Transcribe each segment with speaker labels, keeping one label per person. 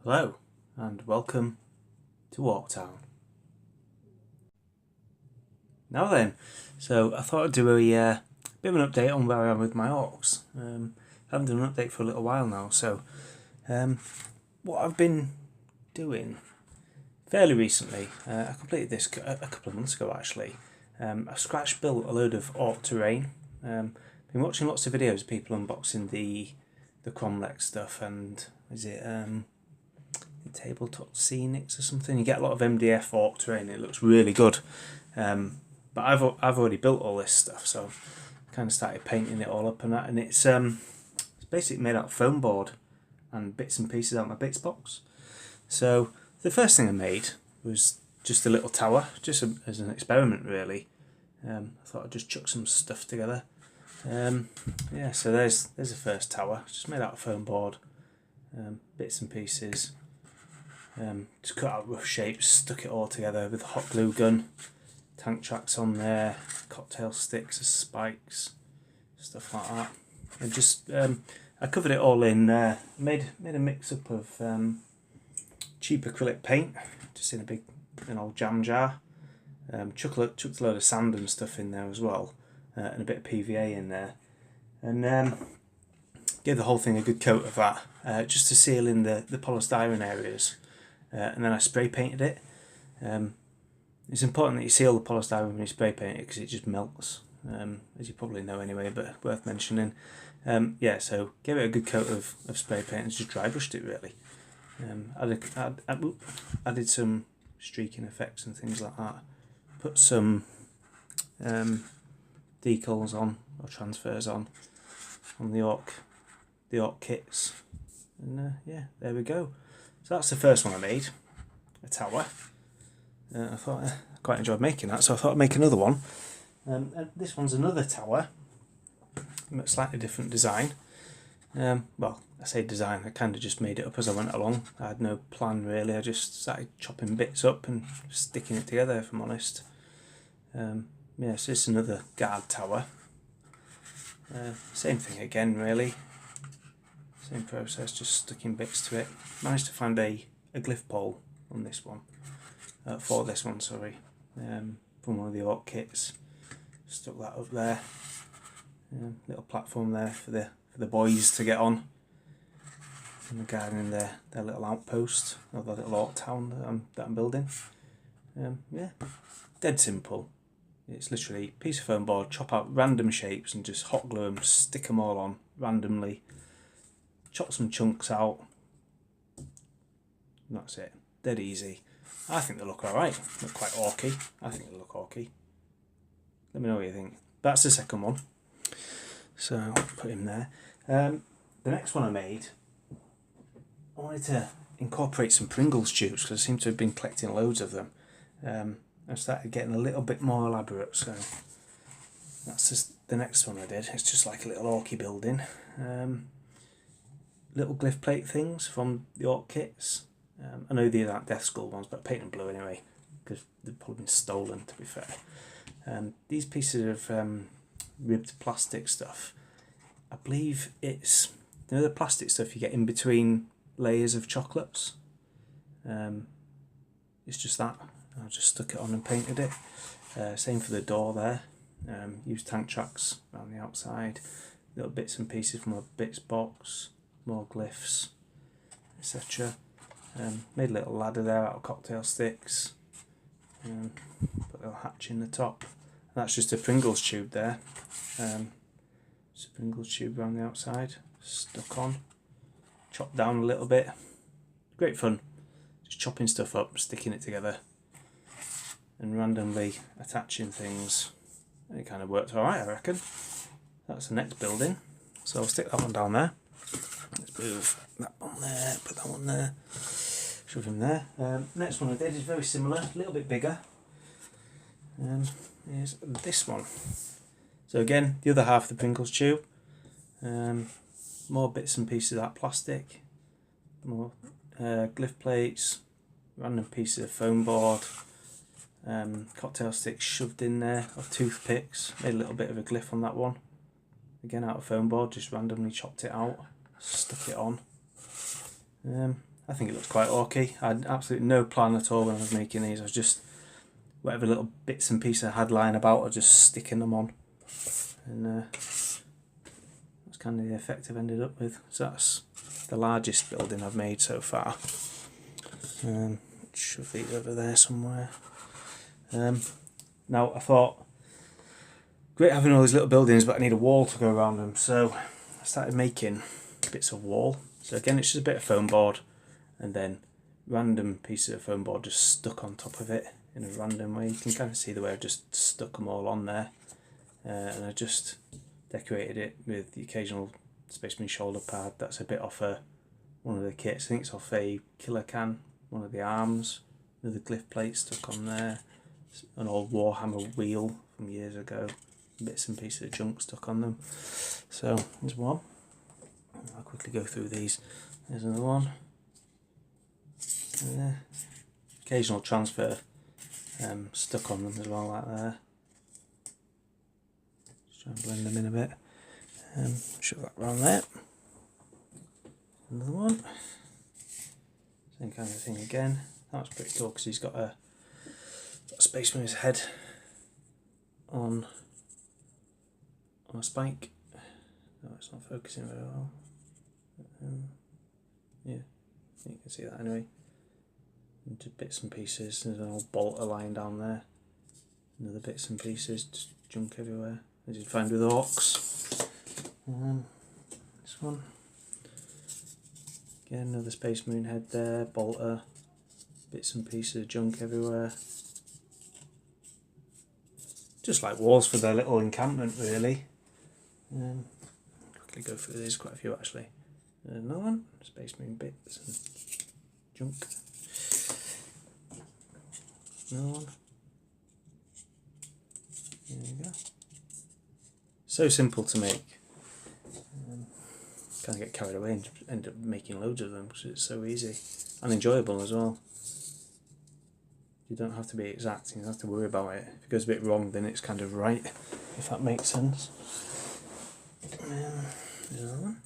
Speaker 1: Hello and welcome to Walktown. Now then, so I thought I'd do a bit of an update on where I am with my orcs. I haven't done an update for a little while now, so what I've been doing fairly recently, I completed this a couple of months ago actually. I scratch built a load of orc terrain. Been watching lots of videos of people unboxing the Cromlech stuff, and is it tabletop scenics or something. You get a lot of MDF orc terrain. It looks really good, but I've already built all this stuff, so I kind of started painting it all up and that. And it's basically made out of foam board and bits and pieces out of my bits box. So the first thing I made was just a little tower, just as an experiment really. I thought I'd just chuck some stuff together. Yeah, so there's the first tower, just made out of foam board, bits and pieces. Just cut out rough shapes, stuck it all together with a hot glue gun, tank tracks on there, cocktail sticks as spikes, stuff like that. And just I covered it all in, made a mix up of cheap acrylic paint, just in an old jam jar. Chucked a load of sand and stuff in there as well, and a bit of PVA in there, and gave the whole thing a good coat of that, just to seal in the polystyrene areas. And then I spray painted it. It's important that you seal the polystyrene when you spray paint it because it just melts, as you probably know anyway, but worth mentioning. Yeah, so gave it a good coat of spray paint and just dry brushed it really. Added some streaking effects and things like that. Put some decals on, or transfers on the orc kits, and yeah, there we go. So that's the first one I made, a tower. I thought I quite enjoyed making that, so I thought I'd make another one. And this one's another tower, a slightly different design. Well, I say design, I kind of just made it up as I went along. I had no plan really, I just started chopping bits up and sticking it together, if I'm honest. Yeah, so it's another guard tower. Same thing again really. Same process, just sticking bits to it. Managed to find a glyph pole on this one, for this one, sorry, from one of the orc kits. Stuck that up there. Little platform there for the boys to get on. And the garden in their little outpost, or the little orc town that I'm building. Yeah, dead simple. It's literally a piece of foam board, chop out random shapes and just hot glue them, stick them all on randomly. Chop some chunks out, and that's it. Dead easy. I think they look alright. Look quite orky. I think they look orky. Let me know what you think. That's the second one. So I'll put him there. The next one I made, I wanted to incorporate some Pringles tubes because I seem to have been collecting loads of them. I started getting a little bit more elaborate, so that's just the next one I did. It's just like a little orky building. Little glyph plate things from the orc kits. I know these aren't Death Skull ones, but I painted them blue anyway because they've probably been stolen, to be fair. These pieces of ribbed plastic stuff, I believe it's, you know, the plastic stuff you get in between layers of chocolates. It's just that. I just stuck it on and painted it. Same for the door there. Used tank tracks around the outside. Little bits and pieces from a bits box. More glyphs, etc. Made a little ladder there out of cocktail sticks. Put a little hatch in the top. And that's just a Pringles tube there. Just a Pringles tube around the outside, stuck on. Chopped down a little bit. Great fun. Just chopping stuff up, sticking it together, and randomly attaching things. And it kind of worked alright, I reckon. That's the next building. So I'll stick that one down there. Let's move that one there, put that one there, shove him there. Next one I did is very similar, a little bit bigger. Here's this one. So again, the other half of the Pringles tube. More bits and pieces of that plastic. More glyph plates, random pieces of foam board, cocktail sticks shoved in there, or toothpicks. Made a little bit of a glyph on that one. Again out of foam board, just randomly chopped it out, stuck it on. I think it looks quite orky. I had absolutely no plan at all when I was making these. I was just, whatever little bits and pieces I had lying about, I was just sticking them on. And that's kind of the effect I've ended up with. So that's the largest building I've made so far. Shove these over there somewhere. Now I thought, great having all these little buildings, but I need a wall to go around them. So I started making bits of wall. So again, it's just a bit of foam board, and then random pieces of foam board just stuck on top of it in a random way. You can kind of see the way I've just stuck them all on there. And I just decorated it with the occasional Space Marine shoulder pad. That's a bit off one of the kits. I think it's off a killer can, one of the arms, another glyph plate stuck on there, an old warhammer wheel from years ago, bits and pieces of junk stuck on them. So there's one. I'll quickly go through these. There's another one. There. Occasional transfer stuck on them as well, like there. Just try and blend them in a bit. Shove that around there. Another one. Same kind of thing again. That's pretty cool because he's got a Space Marine's head on a spike. No, it's not focusing very well. Yeah, you can see that anyway. Into bits and pieces. There's an old bolter lying down there. Another bits and pieces, just junk everywhere, as you'd find with orcs. This one. Again, another Space Marine head there, bolter, bits and pieces of junk everywhere. Just like walls for their little encampment, really. Quickly go through these, quite a few actually. Another one, Space Marine bits and junk. Another one. There we go. So simple to make. Kind of get carried away and end up making loads of them because it's so easy and enjoyable as well. You don't have to be exact, you don't have to worry about it. If it goes a bit wrong, then it's kind of right, if that makes sense. There's another one.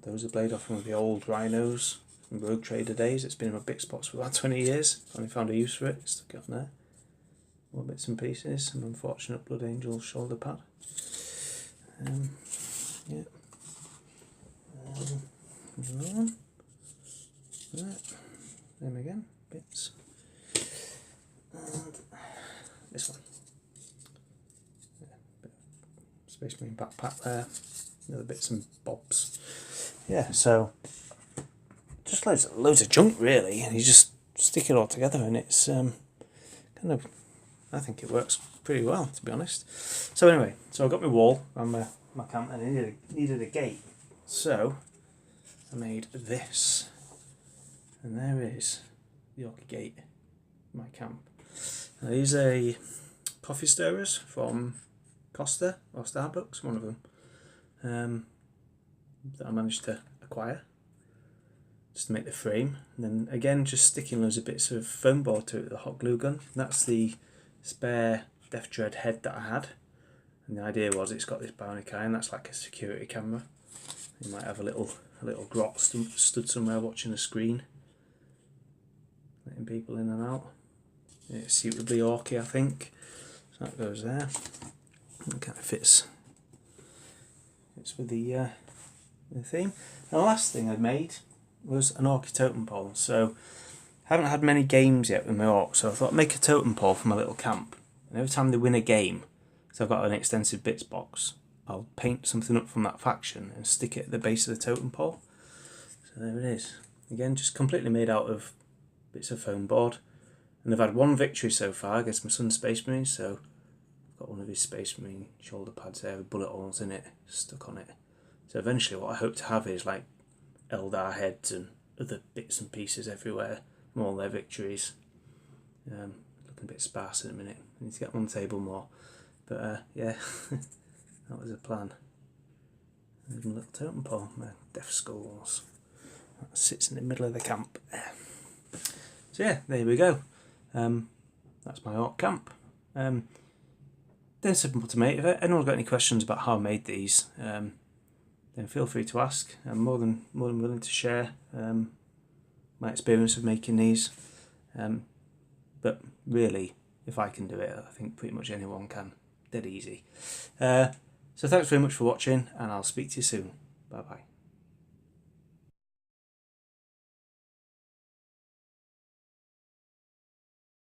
Speaker 1: That was a blade off one of the old rhinos from Rogue Trader days. It's been in my big spots for about 20 years. Finally found a use for it, stuck it on there. More bits and pieces, some unfortunate Blood Angel shoulder pad. Yeah. There's another one. Right. Them again, bits. And this one. Yeah, bit of Space Marine backpack there. Other bits and bobs. Yeah, so just loads of junk really, and you just stick it all together, and it's kind of, I think it works pretty well, to be honest. So anyway, so I got my wall around my camp, and I needed a gate. So I made this, and there is the orky gate, my camp. Now, these are coffee stirrers from Costa or Starbucks, one of them, that I managed to acquire just to make the frame. And then again, just sticking loads of bits of foam board to it with a hot glue gun. That's the spare Death Dread head that I had, and the idea was it's got this bionic eye, and that's like a security camera. You might have a little grot stood somewhere watching a screen, letting people in and out. It's suitably orky, I think. So that goes there. It kind of fits with the theme. And the last thing I made was an orky totem pole. So I haven't had many games yet with my orcs, so I thought I'd make a totem pole for my little camp. And every time they win a game, so I've got an extensive bits box, I'll paint something up from that faction and stick it at the base of the totem pole. So there it is. Again, just completely made out of bits of foam board. And I've had one victory so far against my son's Space Marine, so I've got one of his Space Marine shoulder pads there with bullet holes in it, stuck on it. So eventually what I hope to have is like Eldar heads and other bits and pieces everywhere from all their victories. Looking a bit sparse in a minute. I need to get them on the table more. But yeah, that was the plan. There's my little totem pole, my death skulls. That sits in the middle of the camp. So yeah, there we go. That's my orc camp. Then simple to make. If anyone got any questions about how I made these, then feel free to ask. I'm more than willing to share my experience of making these. But really, if I can do it, I think pretty much anyone can. Dead easy. So thanks very much for watching, and I'll speak to you soon. Bye bye.